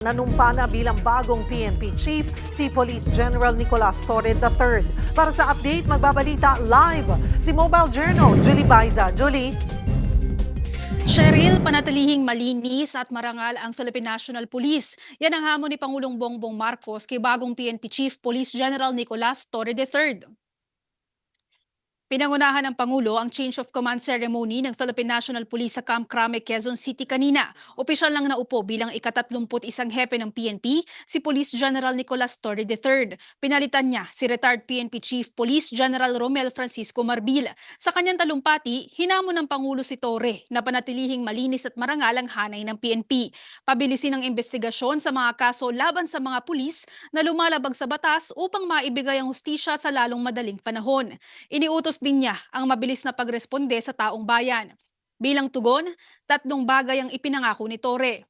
Nanumpa na bilang bagong PNP Chief si Police General Nicolas Torre III. Para sa update, magbabalita live si Mobile Journal, Julie Baiza. Julie? Cheryl, panatilihing malinis at marangal ang Philippine National Police. Yan ang hamon ni Pangulong Bongbong Marcos kay bagong PNP Chief Police General Nicolas Torre III. Pinangunahan ng Pangulo ang change of command ceremony ng Philippine National Police sa Camp Crame, Quezon City kanina. Opisyal lang naupo bilang ika-31 hepe ng PNP, si Police General Nicolas Torre III. Pinalitan niya si retired PNP Chief Police General Romel Francisco Marbil. Sa kanyang talumpati, hinamon ng Pangulo si Torre na panatilihing malinis at marangal ang hanay ng PNP. Pabilisin ang investigasyon sa mga kaso laban sa mga pulis na lumalabag sa batas upang maibigay ang hustisya sa lalong madaling panahon. Iniutos din niya ang mabilis na pagresponde sa taong bayan. Bilang tugon, 3 bagay ang ipinangako ni Torre.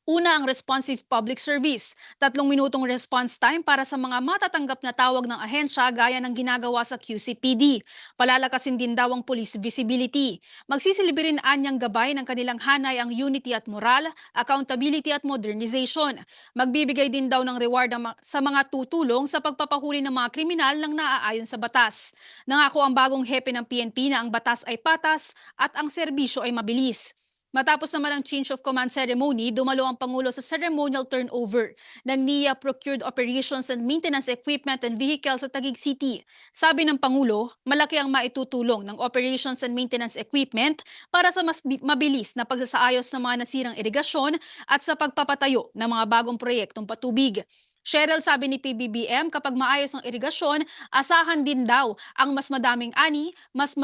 Una, ang responsive public service. 3 minutong response time para sa mga matatanggap na tawag ng ahensya gaya ng ginagawa sa QCPD. Palalakasin din daw ang police visibility. Magsisilbi rin anyang gabay ng kanilang hanay ang unity at moral, accountability at modernization. Magbibigay din daw ng reward sa mga tutulong sa pagpapahuli ng mga kriminal nang naaayon sa batas. Nangako ang bagong hepe ng PNP na ang batas ay patas at ang serbisyo ay mabilis. Matapos naman ang change of command ceremony, dumalo ang Pangulo sa ceremonial turnover ng NIA Procured Operations and Maintenance Equipment and Vehicles sa Taguig City. Sabi ng Pangulo, malaki ang maitutulong ng Operations and Maintenance Equipment para sa mas mabilis na pagsasaayos ng mga nasirang irigasyon at sa pagpapatayo ng mga bagong proyektong patubig. Cheryl, sabi ni PBBM, kapag maayos ang irigasyon, asahan din daw ang mas madaming ani, mas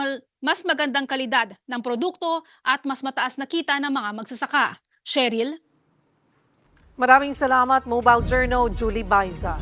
magandang kalidad ng produkto at mas mataas na kita ng mga magsasaka. Cheryl? Maraming salamat, Mobile Journal, Julie Baiza.